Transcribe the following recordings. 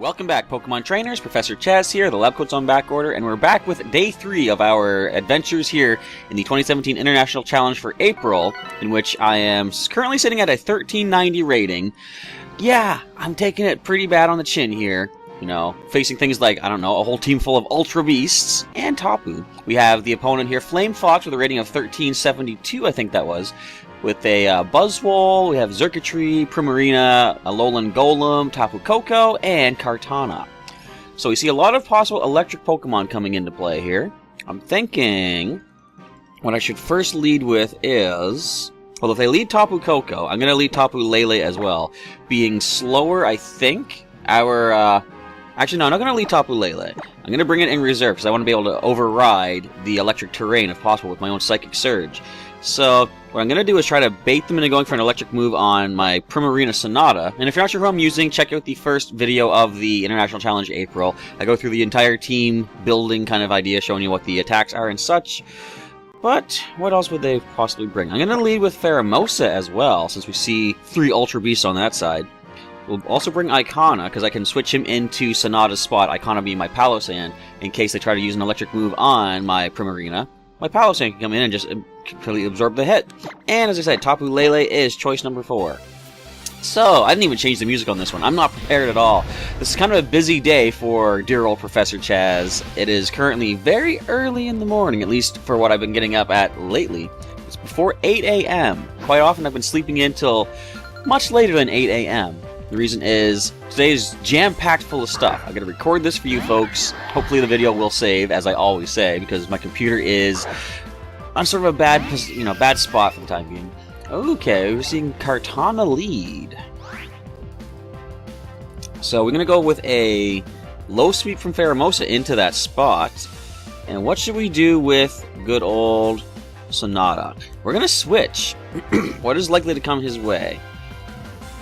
Welcome back, Pokemon trainers. Professor Chaz here, the lab coat's on back order, and we're back with day 3 of our adventures here in the 2017 International Challenge for April, in which I am currently sitting at a 1390 rating. Yeah, I'm taking it pretty bad on the chin here. You know, facing things like, I don't know, a whole team full of Ultra Beasts and Tapu. We have the opponent here, Flame Fox, with a rating of 1372, I think that was. With a Buzzwole, we have Xurkitree, Primarina, Alolan Golem, Tapu Koko, and Kartana. So we see a lot of possible electric Pokemon coming into play here. I'm thinking what I should first lead with is... Well, if they lead Tapu Koko, I'm going to lead Tapu Lele as well. Being slower, I think, our... Actually, no, I'm not going to lead Tapu Lele. I'm going to bring it in reserve because I want to be able to override the electric terrain if possible with my own Psychic Surge. So, what I'm going to do is try to bait them into going for an electric move on my Primarina Sonata. And if you're not sure who I'm using, check out the first video of the International Challenge April. I go through the entire team building kind of idea, showing you what the attacks are and such. But, what else would they possibly bring? I'm going to lead with Pheromosa as well, since we see 3 Ultra Beasts on that side. We'll also bring Icona, because I can switch him into Sonata's spot, Icona being my Palossand, in case they try to use an electric move on my Primarina. My Palossand can come in and just completely absorb the hit. And as I said, Tapu Lele is choice number 4. So, I didn't even change the music on this one. I'm not prepared at all. This is kind of a busy day for dear old Professor Chaz. It is currently very early in the morning, at least for what I've been getting up at lately. It's before 8 a.m. Quite often I've been sleeping in till much later than 8 a.m. The reason is, today is jam-packed full of stuff. I'm going to record this for you folks. Hopefully the video will save, as I always say, because my computer is on sort of a bad spot for the time being. Okay, we're seeing Kartana lead. So we're going to go with a low sweep from Pheromosa into that spot. And what should we do with good old Sonata? We're going to switch. What is likely to come his way?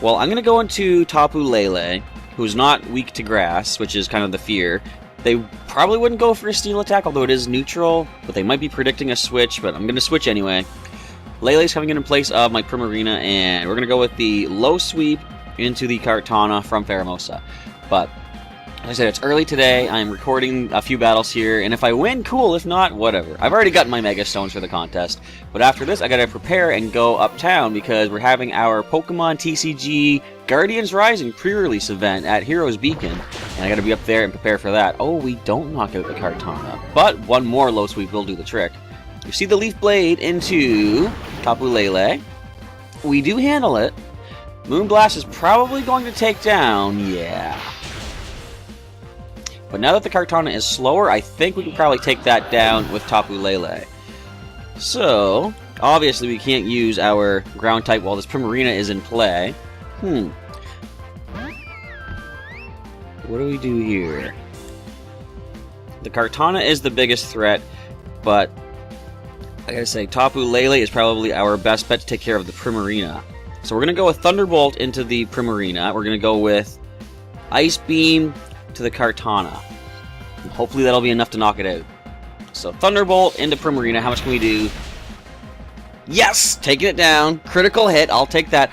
Well, I'm going to go into Tapu Lele, who's not weak to grass, which is kind of the fear. They probably wouldn't go for a steel attack, although it is neutral, but they might be predicting a switch, but I'm going to switch anyway. Lele's coming in place of my Primarina, and we're going to go with the low sweep into the Kartana from Pheromosa. But, as I said, it's early today, I'm recording a few battles here, and if I win, cool, if not, whatever. I've already gotten my Mega Stones for the contest, but after this I gotta prepare and go uptown because we're having our Pokemon TCG Guardians Rising pre-release event at Heroes Beacon, and I gotta be up there and prepare for that. Oh, we don't knock out the Kartana, but one more low sweep will do the trick. You see the Leaf Blade into Tapu Lele. We do handle it. Moonblast is probably going to take down, yeah. But now that the Kartana is slower, I think we can probably take that down with Tapu Lele. So, obviously we can't use our ground type while this Primarina is in play. What do we do here? The Kartana is the biggest threat, but I gotta say, Tapu Lele is probably our best bet to take care of the Primarina. So we're gonna go with Thunderbolt into the Primarina. We're gonna go with Ice Beam to the Kartana. And hopefully that'll be enough to knock it out. So Thunderbolt into Primarina, how much can we do? Yes! Taking it down. Critical hit, I'll take that.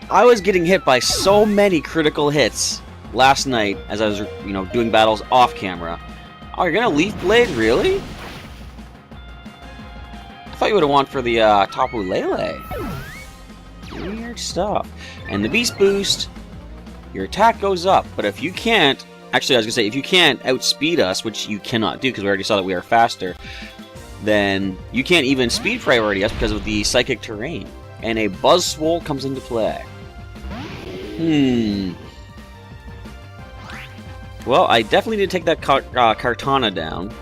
I was getting hit by so many critical hits last night as I was, doing battles off camera. Oh, you're gonna Leaf Blade? Really? I thought you would have won for the Tapu Lele. Weird stuff. And the Beast Boost, your attack goes up, but if you can't... Actually, I was going to say, if you can't outspeed us, which you cannot do because we already saw that we are faster, then you can't even speed priority us because of the Psychic Terrain. And a Buzzwole comes into play. Well, I definitely need to take that Kartana down.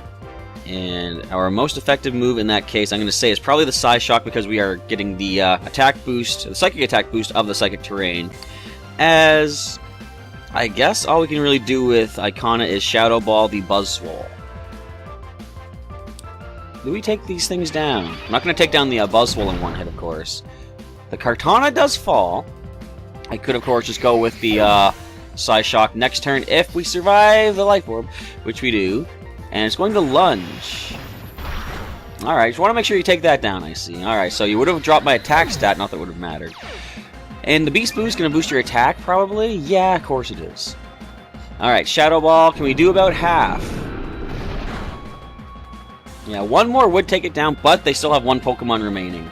And our most effective move in that case, I'm going to say, is probably the Psy Shock because we are getting the attack boost, the Psychic attack boost of the Psychic Terrain. As... I guess all we can really do with Icona is Shadow Ball the Buzzwole. Do we take these things down? I'm not going to take down the Buzzwole in one hit, of course. The Kartana does fall. I could, of course, just go with the Psy Shock next turn if we survive the Life Orb, which we do. And it's going to lunge. Alright, just want to make sure you take that down, I see. Alright, so you would have dropped my attack stat, not that it would have mattered. And the Beast Boost is going to boost your attack, probably? Yeah, of course it is. Alright, Shadow Ball, can we do about half? Yeah, one more would take it down, but they still have one Pokemon remaining.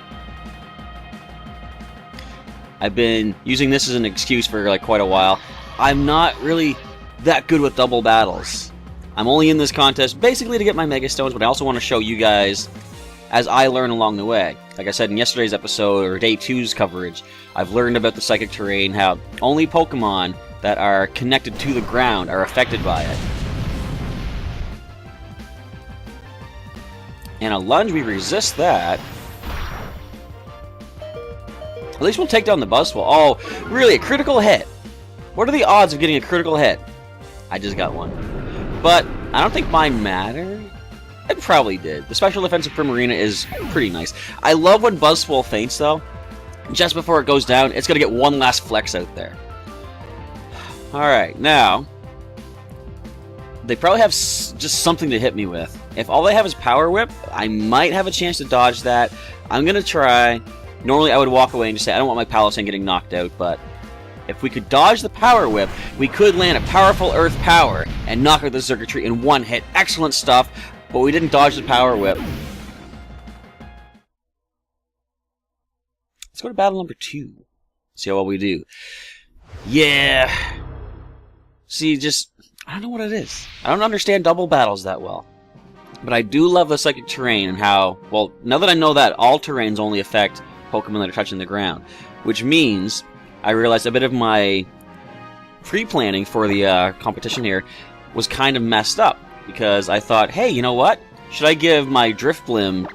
I've been using this as an excuse for like quite a while. I'm not really that good with double battles. I'm only in this contest basically to get my Mega Stones, but I also want to show you guys as I learn along the way. Like I said in yesterday's episode, or Day 2's coverage, I've learned about the Psychic Terrain, how only Pokemon that are connected to the ground are affected by it. And a lunge, we resist that. At least we'll take down the Buzzwole. Oh, really? A critical hit? What are the odds of getting a critical hit? I just got one. But I don't think mine mattered. It probably did. The special defense of Primarina is pretty nice. I love when Buzzwole faints, though. Just before it goes down, it's going to get one last flex out there. Alright, now... they probably have just something to hit me with. If all they have is Power Whip, I might have a chance to dodge that. I'm going to try. Normally I would walk away and just say, I don't want my Palossand getting knocked out, but if we could dodge the Power Whip, we could land a powerful Earth Power and knock out the Circuitry in one hit. Excellent stuff, but we didn't dodge the Power Whip. Let's go to battle number 2. See how well we do. Yeah. See, I don't know what it is. I don't understand double battles that well. But I do love the Psychic Terrain and how, well, now that I know that, all terrains only affect Pokemon that are touching the ground. Which means I realized a bit of my pre-planning for the competition here was kind of messed up. Because I thought, hey, you know what? Should I give my Drifblim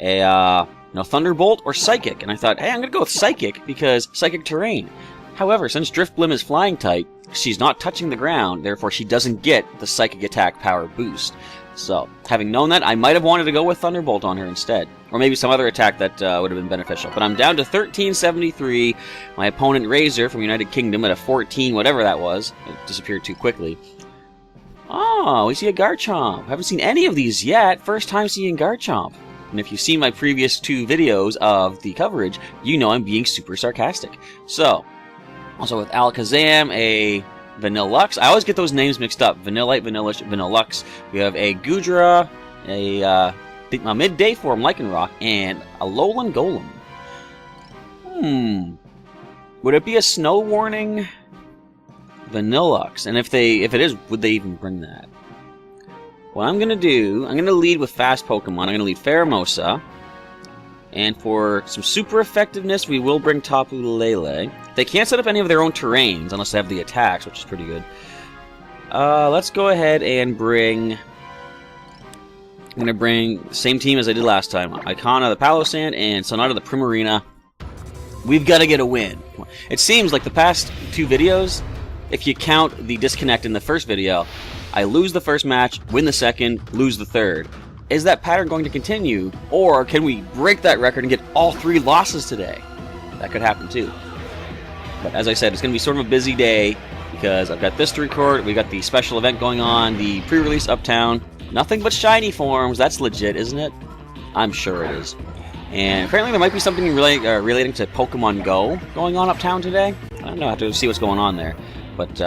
a Thunderbolt or Psychic? And I thought, hey, I'm going to go with Psychic because Psychic Terrain. However, since Drifblim is Flying type, she's not touching the ground, therefore she doesn't get the Psychic Attack power boost. So, having known that, I might have wanted to go with Thunderbolt on her instead. Or maybe some other attack that would have been beneficial. But I'm down to 1373. My opponent, Razor, from United Kingdom, at a 14, whatever that was. It disappeared too quickly. Oh, we see a Garchomp. Haven't seen any of these yet. First time seeing Garchomp. And if you've seen my previous 2 videos of the coverage, you know I'm being super sarcastic. So, also with Alakazam, a Vanillux. I always get those names mixed up. Vanillite, Vanillish, Vanillux. We have a Goodra, a midday form Lycanroc, and a Alolan Golem. Would it be a Snow Warning? Vanillux. And if it is, would they even bring that? What I'm going to do, I'm going to lead with fast Pokemon. I'm going to lead Pheromosa. And for some super effectiveness, we will bring Tapu Lele. They can't set up any of their own terrains unless they have the attacks, which is pretty good. Let's go ahead and bring... I'm going to bring the same team as I did last time. Icona the Palossand and Sonata the Primarina. We've got to get a win. It seems like the past 2 videos, if you count the disconnect in the first video, I lose the first match, win the second, lose the third. Is that pattern going to continue, or can we break that record and get all 3 losses today? That could happen too. But as I said, it's going to be sort of a busy day, because I've got this to record, we got the special event going on, the pre-release Uptown, nothing but shiny forms, that's legit, isn't it? I'm sure it is. And apparently there might be something relating to Pokemon Go going on Uptown today. I don't know, I have to see what's going on there. But,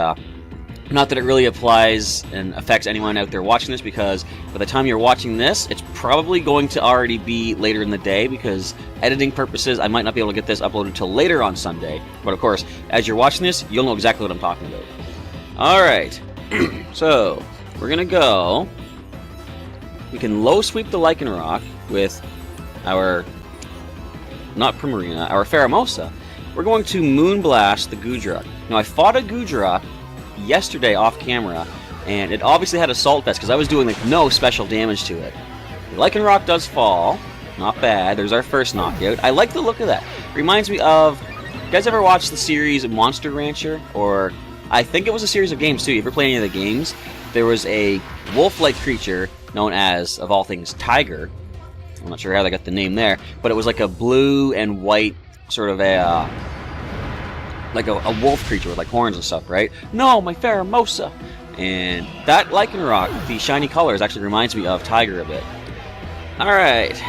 not that it really applies and affects anyone out there watching this, because by the time you're watching this, it's probably going to already be later in the day, because editing purposes, I might not be able to get this uploaded until later on Sunday. But of course, as you're watching this, you'll know exactly what I'm talking about. Alright, so, we're going to go... We can low sweep the Lycanroc with our... not Primarina, our Pheromosa. We're going to Moonblast the Goodra. Now, I fought a Goodra yesterday off camera, and it obviously had Assault Vest because I was doing like no special damage to it. The Lycanroc does fall, not bad. There's our first knockout. I like the look of that. Reminds me of, you guys ever watched the series Monster Rancher? Or I think it was a series of games too. You ever play any of the games? There was a wolf-like creature known as, of all things, Tiger. I'm not sure how they got the name there, but it was like a blue and white sort of a like a wolf creature with like horns and stuff, right? No, my Pheromosa! And that Lycanroc, the shiny colors, actually reminds me of Tiger a bit. Alright.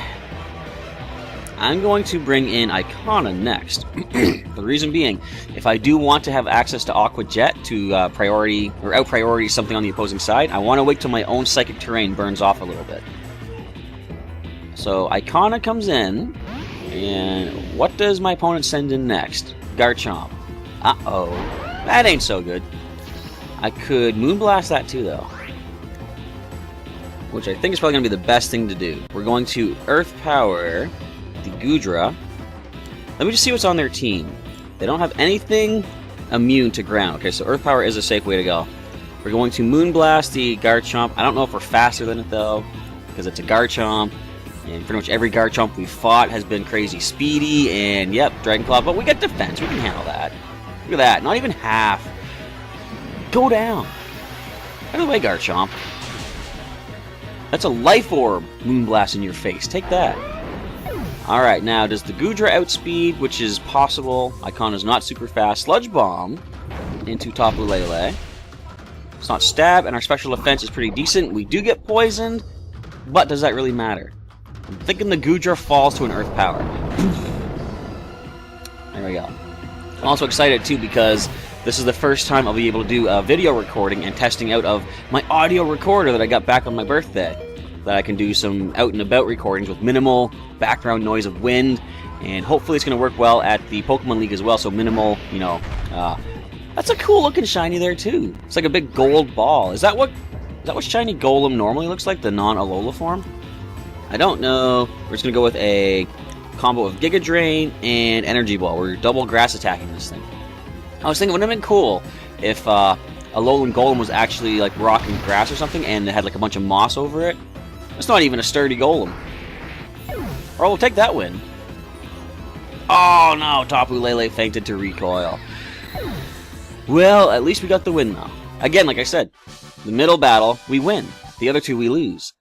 I'm going to bring in Icona next. The reason being, if I do want to have access to Aqua Jet to priority or out priority something on the opposing side, I want to wait till my own Psychic Terrain burns off a little bit. So Icona comes in, and what does my opponent send in next? Garchomp. Uh-oh. That ain't so good. I could Moonblast that too, though. Which I think is probably going to be the best thing to do. We're going to Earth Power the Goodra. Let me just see what's on their team. They don't have anything immune to ground. Okay, so Earth Power is a safe way to go. We're going to Moonblast the Garchomp. I don't know if we're faster than it, though, because it's a Garchomp. And pretty much every Garchomp we've fought has been crazy speedy. And, yep, Dragon Claw. But we got defense. We can handle that. Look at that. Not even half. Go down. Out of the way, Garchomp. That's a Life Orb Moonblast in your face. Take that. Alright, now does the Goodra outspeed, which is possible. Icona's not super fast. Sludge Bomb into Tapu Lele. It's not stab, and our special defense is pretty decent. We do get poisoned, but does that really matter? I'm thinking the Goodra falls to an Earth Power. There we go. I'm also excited, too, because this is the first time I'll be able to do a video recording and testing out of my audio recorder that I got back on my birthday. That I can do some out-and-about recordings with minimal background noise of wind, and hopefully it's going to work well at the Pokemon League as well, so minimal, you know, that's a cool-looking shiny there, too. It's like a big gold ball. Is that what shiny Golem normally looks like, the non-Alola form? I don't know. We're just going to go with a combo of Giga Drain and Energy Ball. We're double grass attacking this thing. I was thinking, wouldn't it have been cool if Alolan Golem was actually like rocking grass or something, and it had like a bunch of moss over it? It's not even a sturdy Golem. Or we'll take that win. Oh no, Tapu Lele fainted to recoil. Well, at least we got the win though. Again, like I said, the middle battle, we win. The other two, we lose.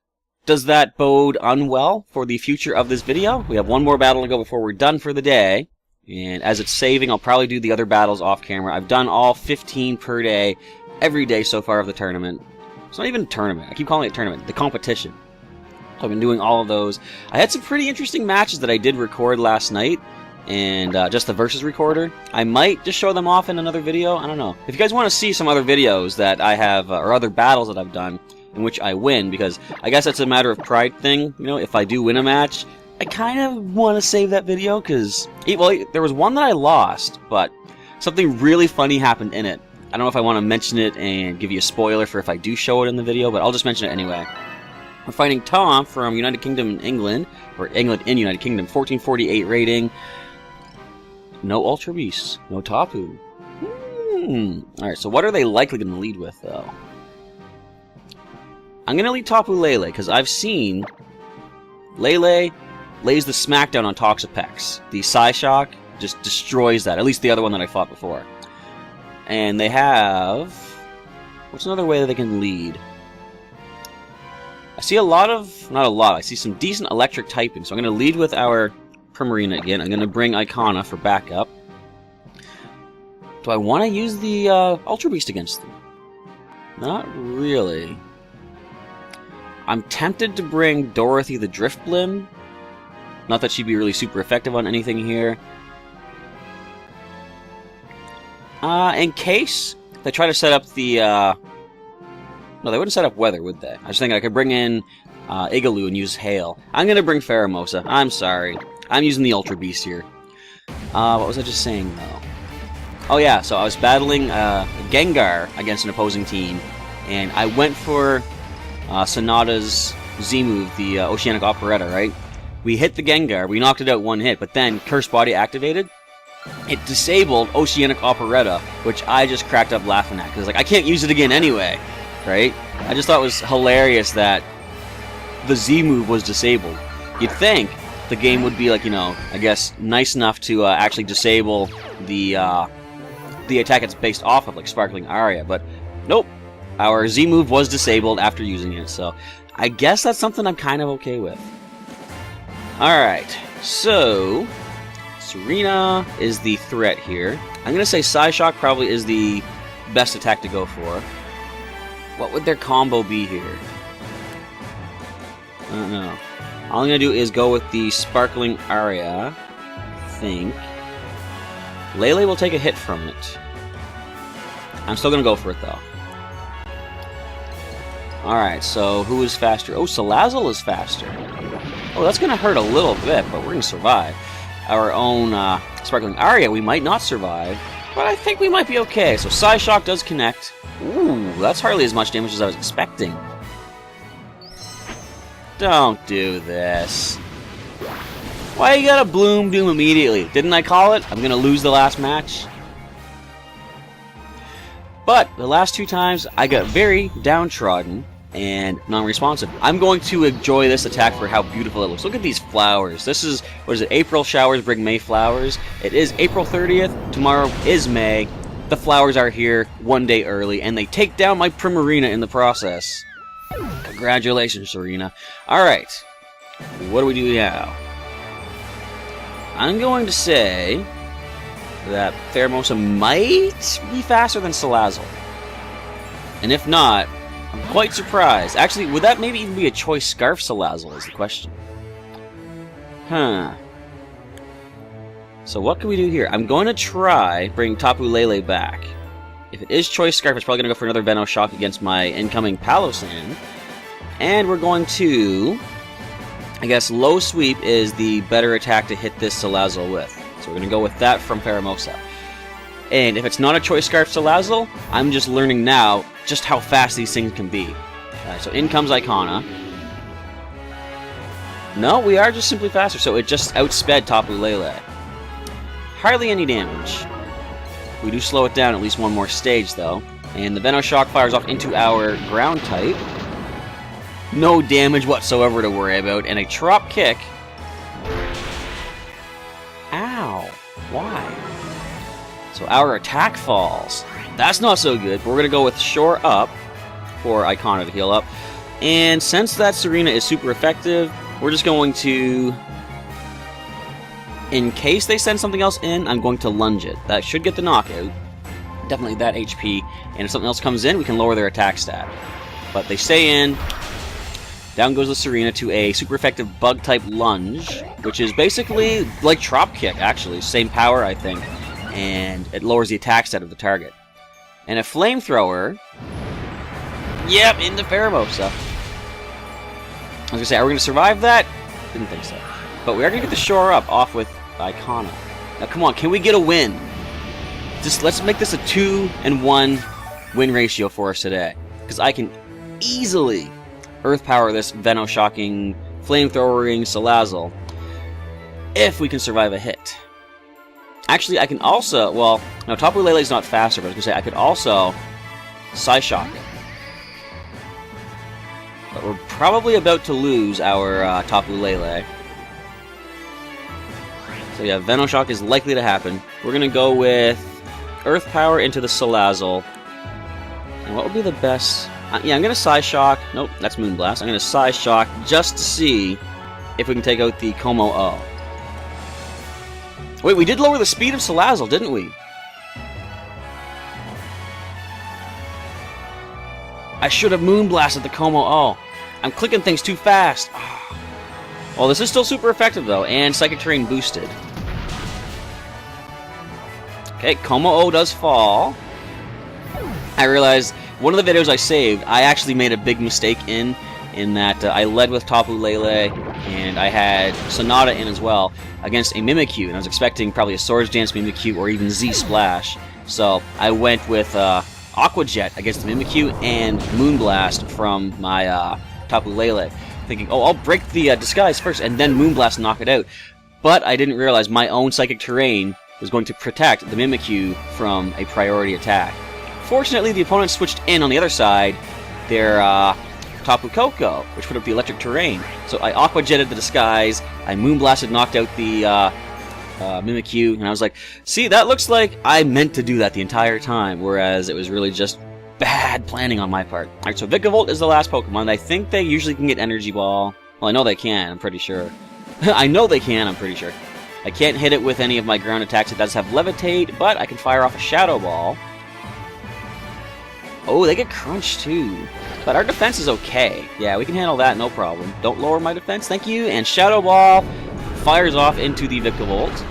Does that bode unwell for the future of this video? We have one more battle to go before we're done for the day. And as it's saving, I'll probably do the other battles off camera. I've done all 15 per day, every day so far of the tournament. It's not even a tournament. I keep calling it a tournament. The competition. So I've been doing all of those. I had some pretty interesting matches that I did record last night. And just the versus recorder. I might just show them off in another video. I don't know. If you guys want to see some other videos that I have, or other battles that I've done in which I win, because I guess that's a matter of pride thing. You know, if I do win a match, I kind of want to save that video, because, well, there was one that I lost, but something really funny happened in it. I don't know if I want to mention it and give you a spoiler for if I do show it in the video, but I'll just mention it anyway. We're fighting Tom from United Kingdom in England, or England in United Kingdom, 1448 rating. No Ultra Beasts, no Tapu. Alright, so what are they likely going to lead with, though? I'm going to lead Tapu Lele, because I've seen Lele lays the smackdown on Toxapex. The Psyshock just destroys that, at least the other one that I fought before. And they have... what's another way that they can lead? I see a lot of... not a lot, I see some decent electric typing, so I'm going to lead with our Primarina again. I'm going to bring Icona for backup. Do I want to use the Ultra Beast against them? Not really. I'm tempted to bring Dorothy the Driftblim. Not that she'd be really super effective on anything here. In case they try to set up the... no, they wouldn't set up weather, would they? I was thinking I could bring in Igaloo and use Hail. I'm going to bring Pheromosa. I'm sorry. I'm using the Ultra Beast here. What was I just saying, though? Oh, yeah, so I was battling Gengar against an opposing team, and I went for Sonata's Z-move, the Oceanic Operetta, right? We hit the Gengar, we knocked it out one hit, but then Curse Body activated. It disabled Oceanic Operetta, which I just cracked up laughing at, because like, I can't use it again anyway, right? I just thought it was hilarious that the Z-move was disabled. You'd think the game would be like, you know, I guess nice enough to actually disable the attack it's based off of, like Sparkling Aria, but nope. Our Z-move was disabled after using it, so I guess that's something I'm kind of okay with. Alright, so Serena is the threat here. I'm going to say Psyshock probably is the best attack to go for. What would their combo be here? I don't know. All I'm going to do is go with the Sparkling Aria, I think. Lele will take a hit from it. I'm still going to go for it, though. Alright, so who is faster? Oh, Salazzle is faster. Oh, that's going to hurt a little bit, but we're going to survive. Our own Sparkling Aria, we might not survive, but I think we might be okay. So Psyshock does connect. Ooh, that's hardly as much damage as I was expecting. Don't do this. Why you gotta Bloom Doom immediately? Didn't I call it? I'm gonna lose the last match. But the last 2 times, I got very downtrodden and non-responsive. I'm going to enjoy this attack for how beautiful it looks. Look at these flowers. This is, what is it, April showers bring May flowers. It is April 30th. Tomorrow is May. The flowers are here 1 day early, and they take down my Primarina in the process. Congratulations, Serena. Alright. What do we do now? I'm going to say that Pheromosa might be faster than Salazzle. And if not, I'm quite surprised. Actually, would that maybe even be a Choice Scarf Salazzle is the question. Huh. So what can we do here? I'm going to try bring Tapu Lele back. If it is Choice Scarf, it's probably going to go for another Venoshock against my incoming Palossand. And we're going to... I guess Low Sweep is the better attack to hit this Salazzle with. So we're going to go with that from Pheromosa. And if it's not a Choice Scarf Salazzle, I'm just learning now just how fast these things can be. So in comes Icona. No, we are just simply faster, so it just outsped Tapu Lele. Hardly any damage. We do slow it down at least one more stage, though. And the Venoshock fires off into our Ground type. No damage whatsoever to worry about, and a Trop Kick. Ow. Why? So our attack falls. That's not so good, but we're going to go with Shore Up for Icona to heal up. And since that Serena is super effective, we're just going to... In case they send something else in, I'm going to lunge it. That should get the knockout. Definitely that HP. And if something else comes in, we can lower their attack stat. But they stay in. Down goes the Serena to a super effective Bug-type Lunge, which is basically like Trop Kick, actually. Same power, I think. And it lowers the attack stat of the target. And a Flamethrower... Yep, into Pheromosa. I was going to say, are we going to survive that? Didn't think so. But we are going to get the Shore Up off with Icona. Now, come on, can we get a win? Just let's make this a 2-1 win ratio for us today. Because I can easily Earth Power this Venoshocking, Flamethrowering Salazzle if we can survive a hit. Actually, I can also... Well, no, Tapu Lele's not faster, but I was going to say I could also Psyshock it. But we're probably about to lose our Tapu Lele. So yeah, Venoshock is likely to happen. We're going to go with Earth Power into the Salazzle. And what would be the best... yeah, I'm going to Psyshock. Nope, that's Moonblast. I'm going to Psyshock just to see if we can take out the Como-O. Wait, we did lower the speed of Salazzle, didn't we? I should have Moonblasted the Como-O. I'm clicking things too fast. Oh. Well, this is still super effective, though, and Psychic Terrain boosted. Okay, Como-O does fall. I realized one of the videos I saved, I actually made a big mistake in that I led with Tapu Lele, and I had Sonata in as well, against a Mimikyu, and I was expecting probably a Swords Dance Mimikyu or even Z-Splash. So I went with Aqua Jet against the Mimikyu and Moonblast from my Tapu Lele, thinking, oh, I'll break the disguise first and then Moonblast and knock it out. But I didn't realize my own Psychic Terrain was going to protect the Mimikyu from a priority attack. Fortunately, the opponent switched in on the other side their Tapu Koko, which put up the Electric Terrain. So I Aqua Jetted the disguise, I Moonblasted, knocked out the Mimikyu, and I was like, see, that looks like I meant to do that the entire time, whereas it was really just bad planning on my part. Alright, so Vikavolt is the last Pokemon. I think they usually can get Energy Ball. Well, I know they can, I'm pretty sure. I know they can, I'm pretty sure. I can't hit it with any of my ground attacks. It does have Levitate, but I can fire off a Shadow Ball. Oh, they get Crunch, too. But our defense is okay. Yeah, we can handle that, no problem. Don't lower my defense, thank you. And Shadow Ball fires off into the Vikavolt.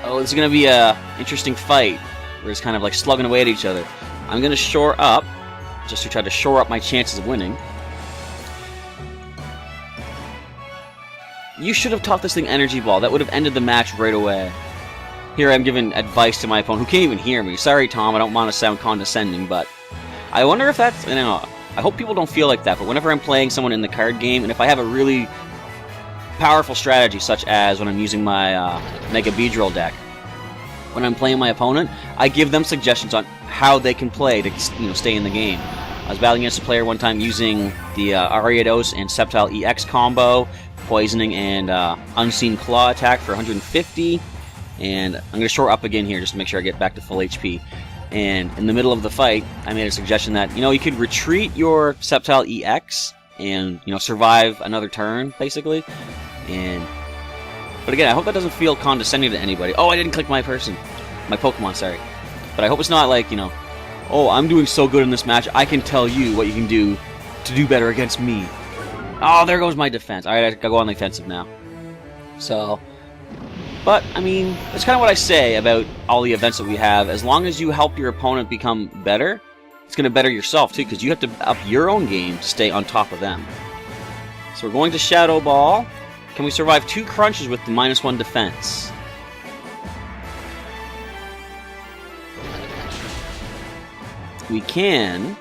Oh, this is going to be a interesting fight. We're just kind of like slugging away at each other. I'm going to shore up, just to try to shore up my chances of winning. You should have taught this thing Energy Ball. That would have ended the match right away. Here I'm giving advice to my opponent, who can't even hear me. Sorry, Tom, I don't want to sound condescending, but I wonder if that's... I don't know. I hope people don't feel like that, but whenever I'm playing someone in the card game, and if I have a really powerful strategy, such as when I'm using my Mega Beedrill deck, when I'm playing my opponent, I give them suggestions on how they can play to stay in the game. I was battling against a player one time using the Ariados and Sceptile EX combo, Poisoning and Unseen Claw attack for 150, and I'm going to shore up again here just to make sure I get back to full HP. And in the middle of the fight, I made a suggestion that, you could retreat your Sceptile EX and, survive another turn, basically. But again, I hope that doesn't feel condescending to anybody. Oh, I didn't click my Pokemon, sorry. But I hope it's not like, oh, I'm doing so good in this match, I can tell you what you can do to do better against me. Oh, there goes my defense. Alright, I gotta go on the offensive now. So, but, I mean, that's kind of what I say about all the events that we have. As long as you help your opponent become better, it's going to better yourself, too, because you have to up your own game to stay on top of them. So we're going to Shadow Ball. Can we survive 2 crunches with the -1 defense? We can.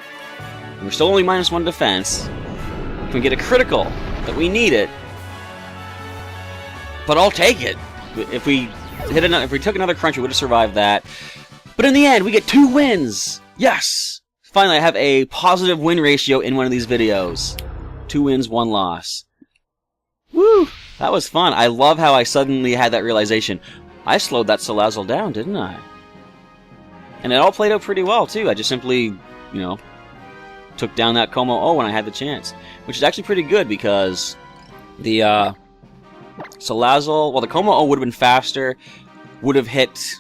We're still only -1 defense. Can we get a critical? That we need it. But I'll take it. If we took another crunch, we would have survived that. But in the end, we get 2 wins! Yes! Finally, I have a positive win ratio in one of these videos. 2 wins, 1 loss. Woo! That was fun. I love how I suddenly had that realization. I slowed that Salazzle down, didn't I? And it all played out pretty well, too. I just simply, took down that Como-O when I had the chance. Which is actually pretty good, because the, Salazzle, well, the Como-O would have been faster, would have hit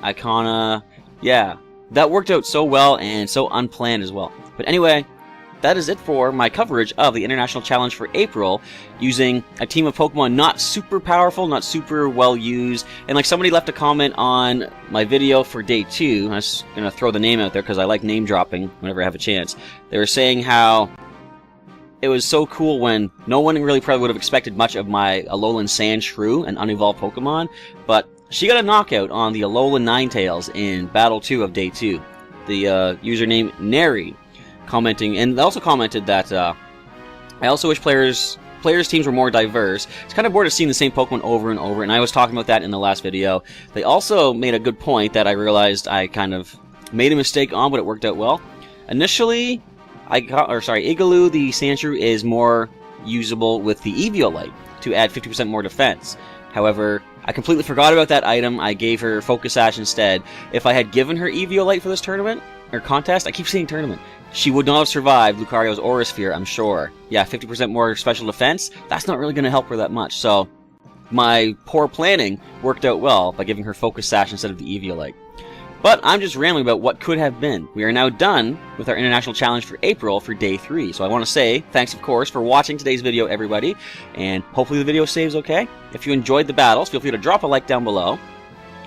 Icona. Yeah, that worked out so well and so unplanned as well. But anyway, that is it for my coverage of the International Challenge for April, using a team of Pokemon not super powerful, not super well used. And like somebody left a comment on my video for day 2, I'm just going to throw the name out there because I like name dropping whenever I have a chance. They were saying how it was so cool when no one really probably would have expected much of my Alolan Sandshrew, an unevolved Pokemon, but she got a knockout on the Alolan Ninetales in Battle 2 of Day 2. The username Neri commenting, and they also commented that I also wish players' teams were more diverse. It's kind of bored of seeing the same Pokemon over and over, and I was talking about that in the last video. They also made a good point that I realized I kind of made a mistake on, but it worked out well. Initially, Igaloo, the Sandshrew, is more usable with the Eviolite to add 50% more defense. However, I completely forgot about that item. I gave her Focus Sash instead. If I had given her Eviolite for this tournament, or contest, I keep saying tournament, she would not have survived Lucario's Aura Sphere, I'm sure. Yeah, 50% more special defense, that's not really going to help her that much. So, my poor planning worked out well by giving her Focus Sash instead of the Eviolite. But I'm just rambling about what could have been. We are now done with our International Challenge for April for Day 3. So I want to say thanks, of course, for watching today's video, everybody. And hopefully the video saves okay. If you enjoyed the battles, feel free to drop a like down below.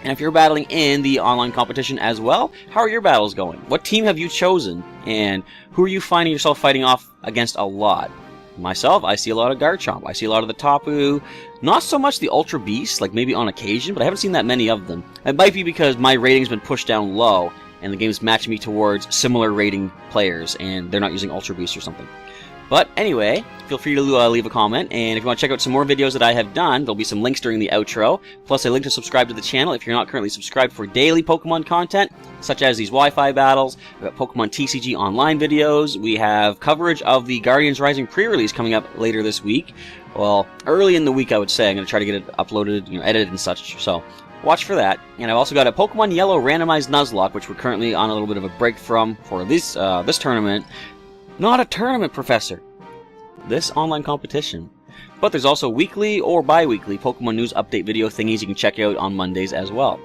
And if you're battling in the online competition as well, how are your battles going? What team have you chosen? And who are you finding yourself fighting off against a lot? Myself, I see a lot of Garchomp. I see a lot of the Tapu. Not so much the Ultra Beasts, like maybe on occasion, but I haven't seen that many of them. It might be because my rating's been pushed down low, and the game's matching me towards similar rating players, and they're not using Ultra Beasts or something. But anyway, feel free to leave a comment, and if you want to check out some more videos that I have done, there'll be some links during the outro, plus a link to subscribe to the channel if you're not currently subscribed for daily Pokemon content, such as these Wi-Fi battles, we've got Pokemon TCG online videos, we have coverage of the Guardians Rising pre-release coming up later this week. Well, early in the week I would say. I'm going to try to get it uploaded, edited and such, so watch for that. And I've also got a Pokemon Yellow randomized Nuzlocke, which we're currently on a little bit of a break from for this tournament. Not a tournament, Professor. This online competition. But there's also weekly or bi-weekly Pokemon news update video thingies you can check out on Mondays as well.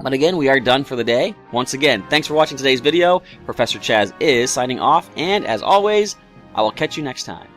But again, we are done for the day. Once again, thanks for watching today's video. Professor Chaz is signing off, and as always, I will catch you next time.